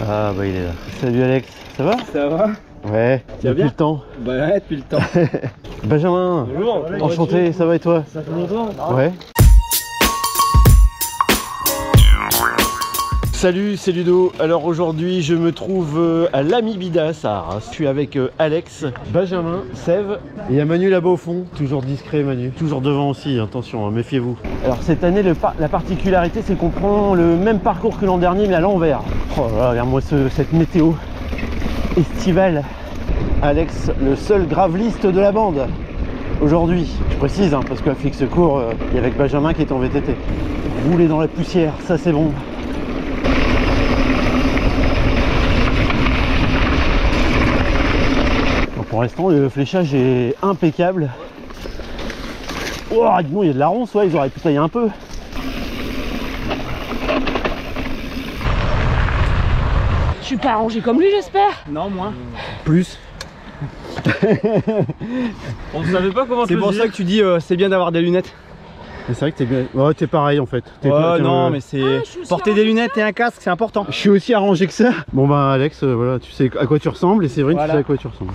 Ah bah il est là. Salut Alex, ça va? Ça va? Ouais, depuis le temps. Bah ouais, depuis le temps. Benjamin, Bonjour. enchanté, ça va et toi? Ça fait longtemps. Ouais. Salut, c'est Ludo. Alors aujourd'hui je me trouve à l'Amibidas à Arras. Je suis avec Alex, Benjamin, Sève et il y a Manu là-bas au fond. Toujours discret Manu. Toujours devant aussi, attention, hein, méfiez-vous. Alors cette année la particularité c'est qu'on prend le même parcours que l'an dernier mais à l'envers. Oh là là, regarde-moi cette météo estivale. Alex, le seul graveliste de la bande aujourd'hui. Je précise hein, parce qu'à Flixecourt, il y avait Benjamin qui est en VTT. Rouler dans la poussière, ça c'est bon. Pour l'instant, le fléchage est impeccable. Oh, dis donc, il y a de la ronce, ouais, ils auraient pu tailler un peu. Je suis pas arrangé comme lui, j'espère. Non, moins. Plus. On ne savait pas comment c'est pour ça que tu dis c'est bien d'avoir des lunettes. C'est vrai que t'es bien. Ouais, t'es pareil en fait. Non, mais c'est. Porter des lunettes et un casque, c'est important. Je suis aussi arrangé que ça. Bon, bah, Alex, voilà, tu sais à quoi tu ressembles et Séverine, voilà. Tu sais à quoi tu ressembles.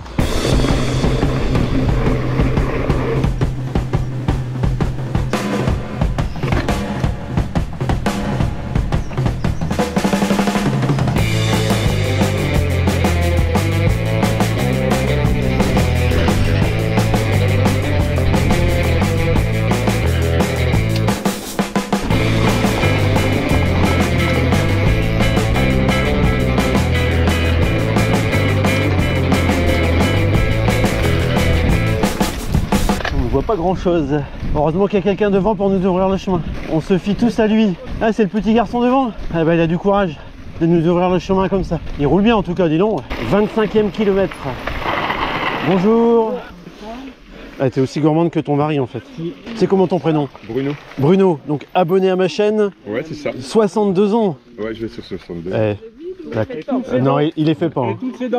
Pas grand chose. Heureusement qu'il y a quelqu'un devant pour nous ouvrir le chemin. On se fie tous à lui. Ah, c'est le petit garçon devant. Ah bah il a du courage de nous ouvrir le chemin comme ça. Il roule bien en tout cas, dis donc. 25e kilomètre. Bonjour. Ah, t'es aussi gourmande que ton mari en fait. C'est comment ton prénom? Bruno. Bruno, donc abonné à ma chaîne. Ouais, c'est ça. 62 ans. Ouais, je vais sur 62. Non, il les fait pas. Hein.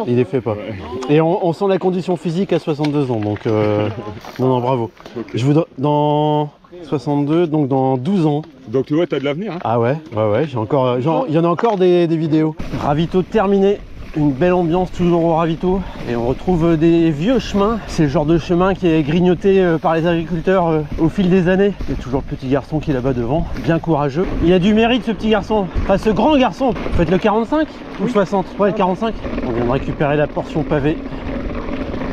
Il les fait pas. Ouais. Et on sent la condition physique à 62 ans, donc non, bravo. Okay. Je voudrais dans 62, donc dans 12 ans. Donc tu vois, t'as de l'avenir. Hein. Ah ouais, j'ai encore, il y en a encore des vidéos. Ravito terminé. Une belle ambiance toujours au ravito et on retrouve des vieux chemins. C'est le genre de chemin qui est grignoté par les agriculteurs au fil des années. Il y a toujours le petit garçon qui est là-bas devant, bien courageux. Il a du mérite ce petit garçon, enfin ce grand garçon. Faites le 45 ou 60? Ouais, le 45. On vient de récupérer la portion pavée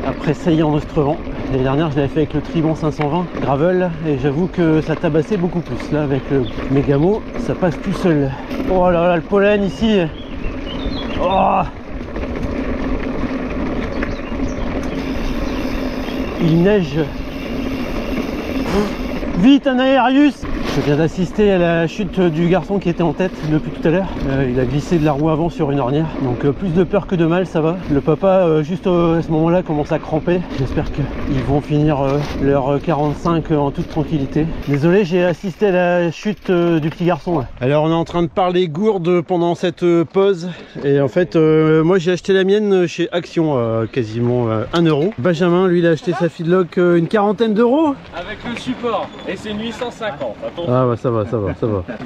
après Sailly en Ostrevent. L'année dernière je l'avais fait avec le Tribon 520 gravel et j'avoue que ça tabassait beaucoup plus. Là avec le Mégamo ça passe tout seul. Oh là là, le pollen ici. Oh, il neige. Vite un Aerius. Je viens d'assister à la chute du garçon qui était en tête depuis tout à l'heure. Il a glissé de la roue avant sur une ornière. Donc plus de peur que de mal, ça va. Le papa juste à ce moment là commence à cramper. J'espère qu'ils vont finir leur 45 en toute tranquillité. Désolé, j'ai assisté à la chute du petit garçon là. Alors on est en train de parler gourde pendant cette pause. Et en fait moi j'ai acheté la mienne chez Action quasiment 1 €. Benjamin lui il a acheté sa feedlock une quarantaine d'euros. Avec le support. Et c'est 850. Attention. Ah bah ça va.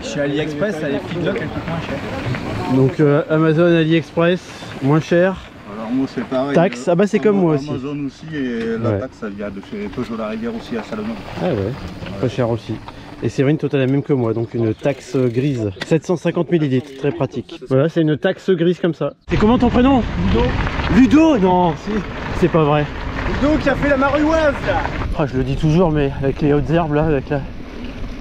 Chez AliExpress, ça les feedlock elles coûtent moins cher. Donc Amazon, AliExpress, moins cher. Alors moi c'est pareil. Taxe, ah bah c'est comme moi aussi. Amazon aussi et la taxe ça vient de chez Peugeot La Rivière aussi à Salomon. Ah ouais, pas cher aussi. Et Séverine, toi t'as la même que moi, donc une taxe grise. 750 ml, très pratique. Voilà, c'est une taxe grise comme ça. C'est comment ton prénom? Ludo. Ludo? Non, c'est pas vrai. Ludo qui a fait la marouoise là. Ah, je le dis toujours, mais avec les hautes herbes là, avec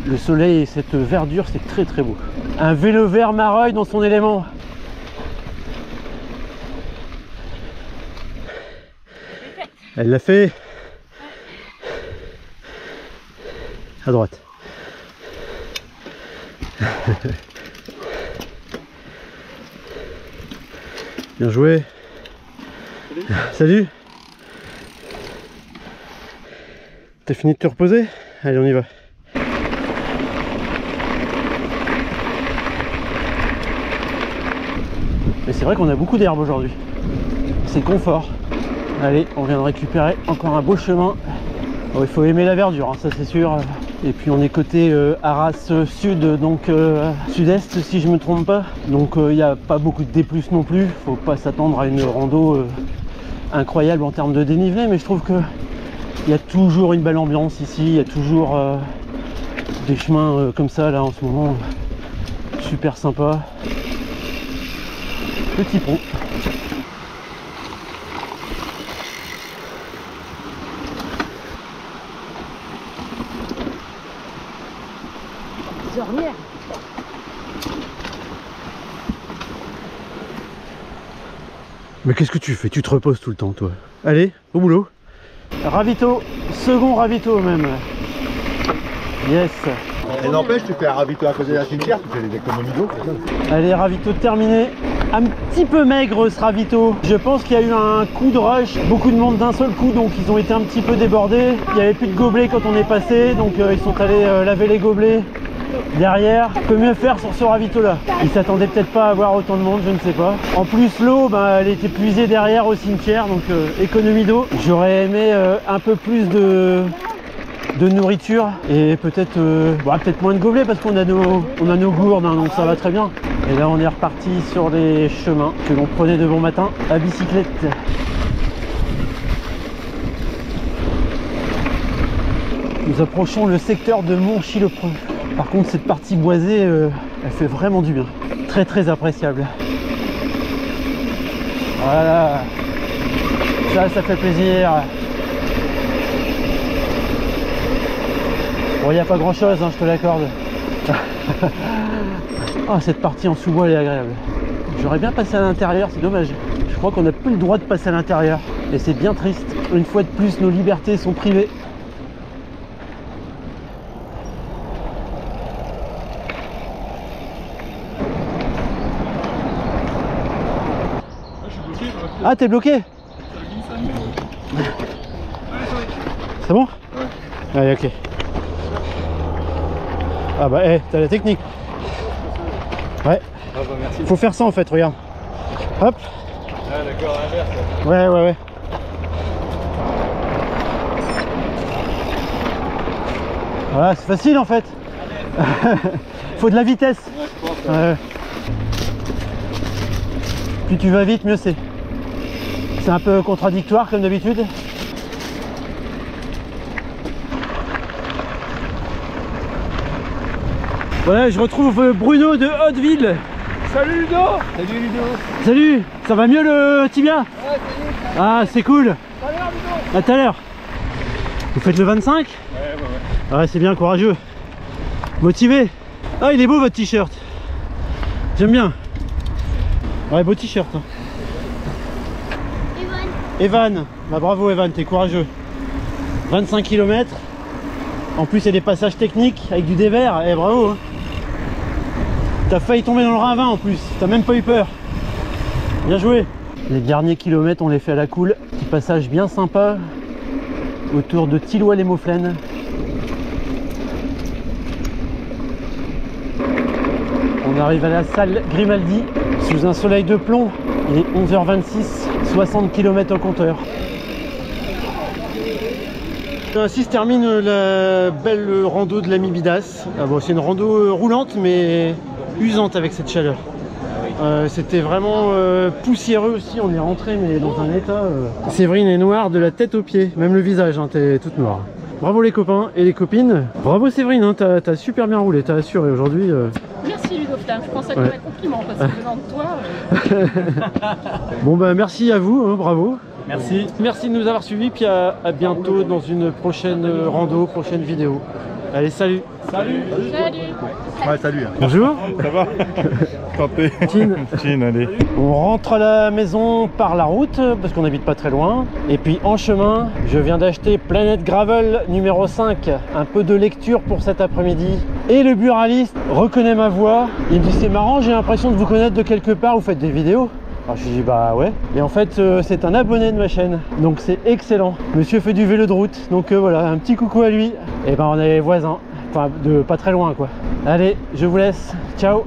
le soleil et cette verdure, c'est très très beau. Un vélo vert Mareuil dans son élément. Elle l'a fait. À droite. Bien joué. Salut. T'as fini de te reposer? Allez, on y va. Mais c'est vrai qu'on a beaucoup d'herbe aujourd'hui. C'est confort. Allez, on vient de récupérer encore un beau chemin. Bon, il faut aimer la verdure, hein, ça c'est sûr. Et puis on est côté Arras sud, donc sud-est si je me trompe pas. Donc il n'y a pas beaucoup de D+ non plus. Faut pas s'attendre à une rando incroyable en termes de dénivelé, mais je trouve que il y a toujours une belle ambiance ici. Il y a toujours des chemins comme ça là en ce moment, super sympa. Petit pont. Mais qu'est-ce que tu fais? Tu te reposes tout le temps, toi. Allez, au boulot. Ravito, second ravito même. Yes. Et n'empêche, tu fais un ravito à côté de la cimetière, tu fais des économies d'eau. Allez, ravito terminé. Un petit peu maigre ce ravito. Je pense qu'il y a eu un coup de rush, beaucoup de monde d'un seul coup, donc ils ont été un petit peu débordés. Il n'y avait plus de gobelets quand on est passé, donc ils sont allés laver les gobelets derrière. Peut mieux faire sur ce ravito là. Ils s'attendaient peut-être pas à avoir autant de monde, je ne sais pas. En plus l'eau, elle était puisée derrière au cimetière, donc économie d'eau. J'aurais aimé un peu plus de nourriture et peut-être peut-être moins de gobelets parce qu'on a nos gourdes, hein, donc ça va très bien. Et là on est reparti sur les chemins que l'on prenait de bon matin à bicyclette. Nous approchons le secteur de Montchy-le-Preux. Par contre cette partie boisée elle fait vraiment du bien, très très appréciable. Voilà, ça fait plaisir. Bon, il n'y a pas grand chose, hein, je te l'accorde. Oh, cette partie en sous-bois elle est agréable. J'aurais bien passé à l'intérieur, c'est dommage. Je crois qu'on n'a plus le droit de passer à l'intérieur et c'est bien triste. Une fois de plus, nos libertés sont privées. Ah, t'es bloqué? C'est bon? Ouais. Allez, ok. Ah bah, t'as la technique. Ouais. Ah bah merci. Faut faire ça en fait, regarde. Hop. Ah d'accord, à l'inverse. Ouais. Voilà, c'est facile en fait. Faut de la vitesse. Ouais, je pense. Ouais. Plus tu vas vite, mieux c'est. C'est un peu contradictoire comme d'habitude. Voilà, je retrouve Bruno de Hauteville. Salut Ludo. Salut Ludo. Salut, ça va mieux le tibia? Ouais, salut. Ah, c'est cool. À l'heure Ludo. À tout à l'heure. Vous faites le 25? Ouais. Ouais, c'est bien, courageux. Motivé. Ah, il est beau votre t-shirt. J'aime bien. Ouais, beau t-shirt. Evan. Bah bravo Evan, t'es courageux. 25 km. En plus, il y a des passages techniques avec du dévers. Eh, bravo. Hein. T'as failli tomber dans le ravin en plus. T'as même pas eu peur. Bien joué. Les derniers kilomètres, on les fait à la cool. Petit passage bien sympa autour de Tilloy-les-Mauflaines. On arrive à la salle Grimaldi sous un soleil de plomb. Il est 11h26, 60 km au compteur. Ainsi se termine la belle rando de l'ami Bidas. Ah bon, c'est une rando roulante mais usante avec cette chaleur. C'était vraiment poussiéreux aussi, on est rentré mais dans un état... Séverine est noire de la tête aux pieds, même le visage, hein, t'es toute noire. Bravo les copains et les copines. Bravo Séverine, hein, t'as super bien roulé, t'as assuré aujourd'hui. Merci Ludovta, je prends ça comme un compliment parce que devant toi... Bon bah merci à vous, hein, bravo. Merci. Merci de nous avoir suivis, puis à bientôt dans une prochaine rando, prochaine vidéo. Allez, salut. Salut. Salut. Ouais, salut. Bonjour. Ça va? Tenté. Tine. Allez. On rentre à la maison par la route parce qu'on n'habite pas très loin. Et puis en chemin, je viens d'acheter Planète Gravel numéro 5. Un peu de lecture pour cet après-midi. Et le buraliste reconnaît ma voix. Il me dit c'est marrant, j'ai l'impression de vous connaître de quelque part, vous faites des vidéos. Alors je lui dis bah ouais. Et en fait c'est un abonné de ma chaîne. Donc c'est excellent. Monsieur fait du vélo de route. Donc voilà, un petit coucou à lui. Et ben on est voisins. Enfin de pas très loin quoi. Allez, je vous laisse. Ciao.